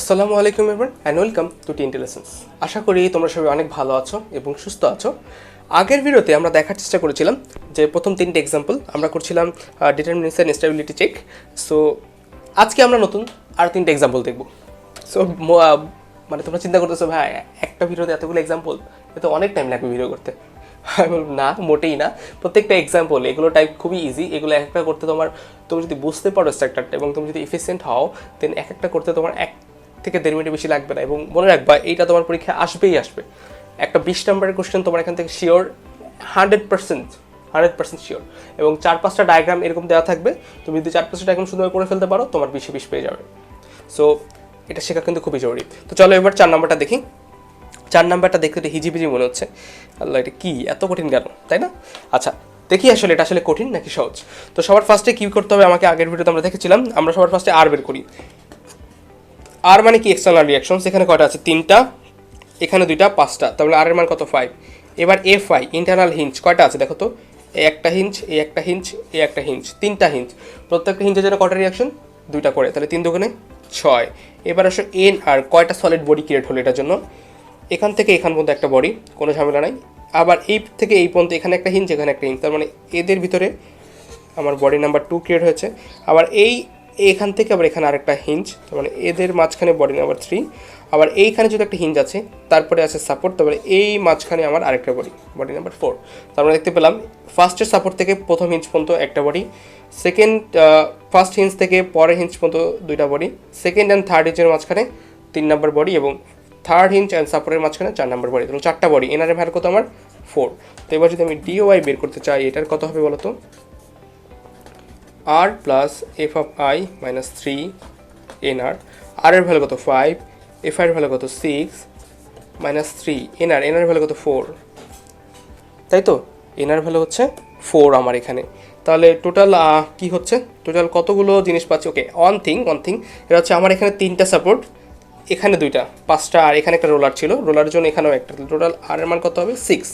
আসসালামু আলাইকুম everyone and welcome to T intelligence. আশা করি তোমরা সবাই অনেক ভালো আছো এবং সুস্থ আছো। আগের ভিডিওতে আমরা দেখার চেষ্টা করেছিলাম যে প্রথম তিনটে এক্সাম্পল আমরা করছিলাম ডিটারমিনেশন স্টেবিলিটি চেক। সো আজকে আমরা নতুন আর তিনটে এক্সাম্পল দেখব। সো মানে তোমরা চিন্তা করতেছো ভাই একটা ভিডিওতে এতগুলো এক্সাম্পল, এতে অনেক টাইম লাগবে ভিডিও করতে। আমি বলব না, মোটেই না। প্রত্যেকটা এক্সাম্পল এগুলো টাইপ খুবই ইজি। এগুলো একটা করতে তুমি যদি বুঝতে পারো স্ট্রাকচারটা এবং তুমি যদি এফিসিয়েন্ট হও, দেন একটা করতে তোমার 1 থেকে 1.5 মিনিট বেশি লাগবে না। এবং মনে রাখবা এইটা তোমার পরীক্ষায় আসবেই আসবে। একটা 20 নম্বরের কোশ্চেন তোমার এখান থেকে শিওর 100% শিওর। এবং 4-5টা ডায়াগ্রাম এরকম দেওয়া থাকবে। তুমি যদি 4-5টা ডায়াগ্রাম সুন্দর করে ফেলতে পারো, তোমার 20-20 পেয়ে যাবে। সো এটা শেখা কিন্তু খুবই জরুরি। তো চলো এবার 4 নম্বরটা দেখি। 4 নাম্বারটা দেখতে একটু হিজিবিজি মনে হচ্ছে। আল্লাহ, এটা কি এত কঠিন কেন, তাই না? আচ্ছা দেখি আসলে এটা আসলে কঠিন নাকি সহজ। তো সবার ফার্স্টে কী করতে হবে, আমাকে আগের ভিডিওতে আমরা দেখেছিলাম, আমরা সবার ফার্স্টে আর বের করি। আর মানে কি এক্সটার্নাল রিয়াকশনস। এখানে কয়টা আছে? 3টা, এখানে 2টা, 5টা। তাহলে আর এর মান কত? 5। এবার এফআই ইন্টারনাল হিঞ্জ কয়টা আছে দেখো তো। এই একটা হিঞ্জ, এই একটা হিঞ্জ, এই একটা হিঞ্জ, 3টা হিঞ্জ। প্রত্যেকটা হিঞ্জের জন্য কয়টা রিয়াকশন? 2টা করে। তাহলে 3 দুগুণে 6। এবার আসো এন আর কয়টা সলিড বডি ক্রিয়েট হলো এটার জন্য। এখান থেকে এখান পর্যন্ত একটা বডি, কোনো ঝামেলা নাই। আবার এই থেকে এই পর্যন্ত এখানে একটা হিঞ্জ, এখানে একটা হিঞ্জ। তার মানে এদের ভিতরে আমার বডি নাম্বার 2 ক্রিয়েট হয়েছে। আবার এখান থেকে আবার এখানে আরেকটা হিঞ্জ, তার মানে এদের মাঝখানে বডি নাম্বার 3। আবার এইখানে যদি একটা হিঞ্জ আছে, তারপরে আছে সাপোর্ট, তারপরে এই মাঝখানে আমার আরেকটা বডি নাম্বার 4। তার মানে দেখতে পেলাম ফার্স্টের সাপোর্ট থেকে প্রথম হিঞ্জ পর্যন্ত একটা বডি, ফার্স্ট হিঞ্জ থেকে পরের হিঞ্জ পর্যন্ত 2টা বডি, সেকেন্ড অ্যান্ড থার্ড হিঞ্জের মাঝখানে 3 নাম্বার বডি এবং থার্ড হিঞ্জ অ্যান্ড সাপোর্টের মাঝখানে 4 নাম্বার বডি। তাহলে 4টা বডি। এনারের ভ্যালু কত আমার? 4। তো এবার যদি আমি ডিওয়াই বের করতে চাই, এটার কত হবে বলো তো? আর plus F of I minus 3 NR. R এর ভ্যালু কত? 5। এফ আই এর ভ্যালু কত? 6 মাইনাস 3 এনআর ভ্যালু কত? 4, তাই তো? এনআর ভ্যালু হচ্ছে 4 আমার এখানে। তাহলে টোটাল কি হচ্ছে? টোটাল কতগুলো জিনিস পাচ্ছি? ওকে, ওয়ান থিং এটা হচ্ছে আমার এখানে 3টা সাপোর্ট, এখানে 2টা, 5টা, আর এখানে একটা রোলার ছিল, রোলারের জন্য এখানেও একটা। টোটাল আর এর মান কত হবে? 6।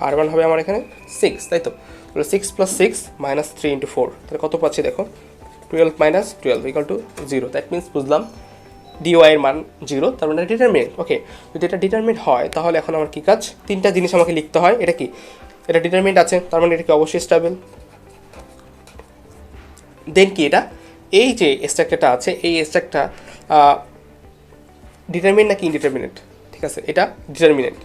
আর মান হবে আমার এখানে 6, তাই তো? 6 + 6 - 3 × 4, তাহলে কত পাচ্ছি দেখো? 12 - 12 = 0। দ্যাট মিনস বুঝলাম ডিওয়াই এর মান 0, তার মানে ডিটারমিনেন্ট। ওকে, যদি এটা ডিটারমিনেন্ট হয় তাহলে এখন আমার কী কাজ? 3টা জিনিস আমাকে লিখতে হয়। এটা কি? এটা ডিটারমিনেন্ট আছে, তার মানে এটা কি অবশ্যই স্টেবল। দেন কি এটা, এই যে স্ট্রাকচারটা আছে, এই স্ট্রাকচারটা ডিটারমিনেন্ট নাকি ইনডিটারমিনেন্ট? ঠিক আছে, এটা ডিটারমিনেন্ট।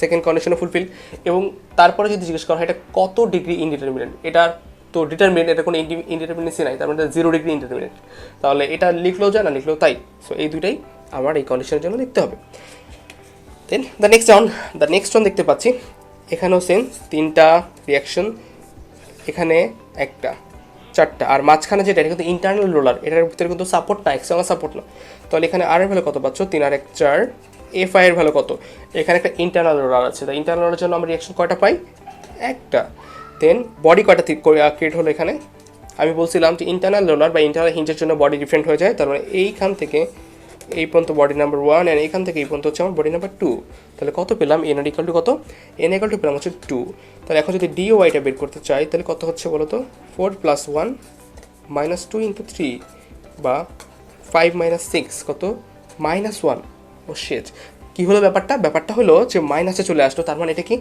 Second কন্ডিশনও fulfil. এবং তারপরে যদি জিজ্ঞেস করা হয় এটা কত ডিগ্রি ইনডিটারমিনেন্ট, এটার তো ডিটারমিনেন্ট, এটা কোনো ইনডিটারমিনেন্সি নাই, তার মানে 0 ডিগ্রি ইনডিটারমিনেন্ট। তাহলে এটা লিখলেও যায়, না লিখলেও তাই। সো এই দুইটাই আমার এই কন্ডিশনের জন্য লিখতে হবে। দেন দ্য নেক্সট ওয়ান দেখতে পাচ্ছি, এখানেও সেম 3টা রিয়াকশন, এখানে একটা, 4টা, আর মাঝখানে যেটা এটা কিন্তু ইন্টারনাল রোলার, এটার ভিতরে কিন্তু সাপোর্ট না, এক্সটার্নাল সাপোর্ট না। তাহলে এখানে আর এর ভ্যালু কত পাচ্ছ? 3 আর 1 4। এফ আই এর ভ্যালু কত? এখানে একটা ইন্টারনাল রোলার আছে, তাই ইন্টারনাল রোলারের জন্য আমরা রিয়াকশন কয়টা পাই? একটা। দেন বডি কয়টা ক্রিয়েট হলো এখানে? আমি বলছিলাম যে ইন্টারনাল রোলার বা ইন্টারনাল হিঞ্জের জন্য বডি ডিফারেন্ট হয়ে যায়। তার মানে এইখান থেকে এই পর্যন্ত বডি নাম্বার 1 অ্যান্ড এইখান থেকে এই পর্যন্ত হচ্ছে আমার বডি নাম্বার 2। তাহলে কত পেলাম? এন আর ইকুয়াল টু কত? এন ইকুয়াল টু পেলাম হচ্ছে 2। তাহলে এখন যদি ডি ওয়াইটা বের করতে চাই তাহলে কত হচ্ছে বলো তো? 4 + 1 - 2 × 3 বা 5 - 6 কত? -1। ও শেট, কী হলো ব্যাপারটা হলো যে মাইনাসে চলে আসলো। তার মানে এটা কি?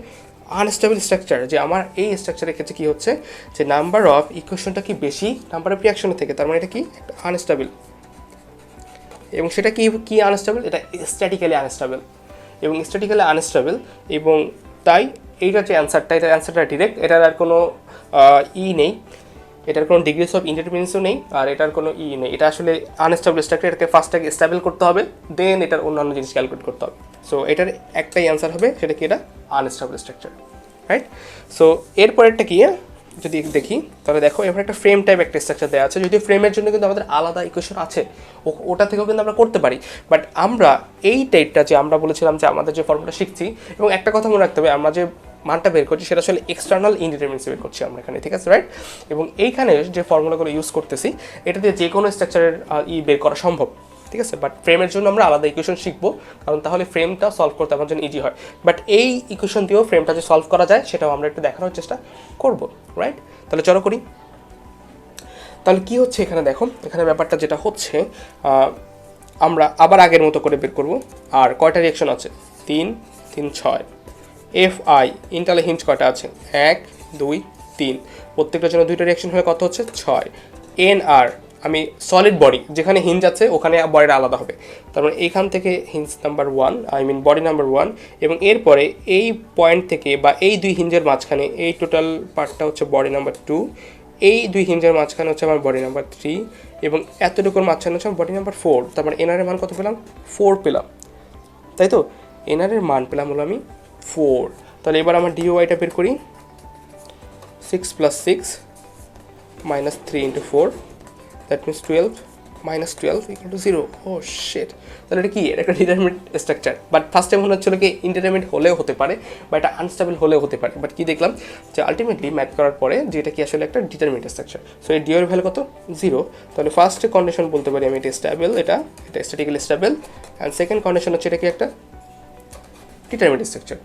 Unstable structure. যে আমার এই স্ট্রাকচারের ক্ষেত্রে কী হচ্ছে, যে নাম্বার অফ ইকুয়েশনটা কি বেশি নাম্বার অফ রিয়াকশনের থেকে, তার মানে এটা কি? একটা আনস্টেবল। এবং সেটা কি আনস্টেবল? এটা স্ট্যাটিক্যালি আনস্টেবল। এবং স্ট্যাটিক্যালি আনস্টেবল, এবং তাই এইটার যে অ্যান্সারটা ডিরেক্ট, এটার আর কোনো নেই, এটার কোনো ডিগ্রিস অফ ইনডিটারমিনেন্সও নেই, আর এটার কোনো নেই। এটা আসলে আনস্টেবল স্ট্রাকচার, এটাকে ফার্স্টটাকে স্টেবল করতে হবে, দেন এটার অন্যান্য জিনিস ক্যালকুলেট করতে হবে। সো এটার একটাই অ্যান্সার হবে, সেটা কি? এটা আনস্টেবল স্ট্রাকচার, রাইট? সো এরপরেরটা কি যদি দেখি, তাহলে দেখো এবার একটা ফ্রেম টাইপ একটা স্ট্রাকচার দেওয়া আছে। যদিও ফ্রেমের জন্য কিন্তু আমাদের আলাদা ইকুয়েশন আছে, ওটা থেকেও কিন্তু আমরা করতে পারি। বাট আমরা এই টাইপটা, যে আমরা বলেছিলাম যে আমাদের যে ফর্মুলা শিখছি, এবং একটা কথা মনে রাখতে হবে, আমরা যে মানটা বের করছি সেটা আসলে এক্সটার্নাল ইনডিটারমিনেন্সি বের করছি আমরা এখানে, ঠিক আছে, রাইট? এবং এইখানে যে ফর্মুলাগুলো ইউজ করতেছি, এটা দিয়ে যে কোনো স্ট্রাকচারের বের করা সম্ভব, ঠিক আছে। বাট ফ্রেমের জন্য আমরা আলাদা ইকুয়েশন শিখবো, কারণ তাহলে ফ্রেমটা সলভ করতে আমার জন্য ইজি হয়। বাট এই ইকুয়েশন দিয়েও ফ্রেমটা যে সলভ করা যায় সেটাও আমরা একটু দেখানোর চেষ্টা করব, রাইট? তাহলে চলো করি। তাহলে কি হচ্ছে এখানে দেখো, এখানে ব্যাপারটা যেটা হচ্ছে, আমরা আবার আগের মতো করে বের করব। আর কয়টা রিয়াকশন আছে? 3 3 6। এফ আই ইন্টারনাল হিঞ্জ কয়টা আছে? 1 2 3। প্রত্যেকটার জন্য দুইটা রিয়াকশন হলে কত হচ্ছে? 6। এন আর আমি সলিড বডি যেখানে হিঞ্জ আছে ওখানে বডিটা আলাদা হবে, তার মানে এইখান থেকে হিঞ্জ নাম্বার 1 বডি নাম্বার 1, এবং এরপরে এই পয়েন্ট থেকে বা এই দুই হিঞ্জের মাঝখানে এই টোটাল পার্টটা হচ্ছে বডি নাম্বার 2, এই দুই হিঞ্জের মাঝখানে হচ্ছে আমার বডি নাম্বার 3, এবং এতটুকুর মাঝখানে হচ্ছে আমার বডি নাম্বার 4। তারপর এনআরের মান কত পেলাম? 4 পেলাম, তাই তো? এনআরের মান পেলাম হলো আমি 4। তাহলে এবার আমার ডিওয়াইটা বের করি। 6 + 6 - 3 × 4, দ্যাট মিনস 12 - 12 = 0। ও শিট, তাহলে এটা কি? এটা একটা determinant structure, but first time মনে হচ্ছিল কি ইনডিটারমিনেন্ট হলেও হতে পারে বা এটা আনস্টেবল হলেও হতে পারে, বাট কি দেখলাম যে আলটিমেটলি ম্যাথ করার পরে যে এটা কি আসলে একটা ডিটারমিনেন্ট স্ট্রাকচার। সো এই ডিও এর ভ্যালু কত? 0। তাহলে ফার্স্ট কন্ডিশন বলতে পারি আমি এটা স্টেবল, এটা statically stable, and second condition হচ্ছে এটা কি একটা determinant structure.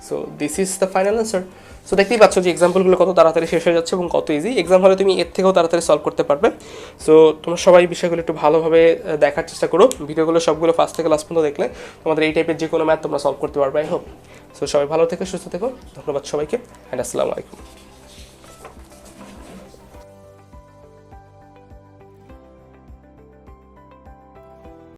So this is the final answer. So দেখতেই পাচ্ছ যে এক্সাম্পলগুলো কত তাড়াতাড়ি শেষ হয়ে যাচ্ছে এবং কত ইজি। এক্সাম হলে তুমি এর থেকেও তাড়াতাড়ি সলভ করতে পারবে। সো তোমরা সবাই বিষয়গুলো একটু ভালোভাবে দেখার চেষ্টা করো। ভিডিওগুলো সবগুলো ফার্স্ট থেকে লাস্ট পর্যন্ত দেখলে তোমাদের এই টাইপের যে কোনো ম্যাথ তোমরা সলভ করতে পারবে, আই হোপ। সো সবাই ভালো থেকো, সুস্থ থেকো। ধন্যবাদ সবাইকে, অ্যান্ড আসসালামু আলাইকুম।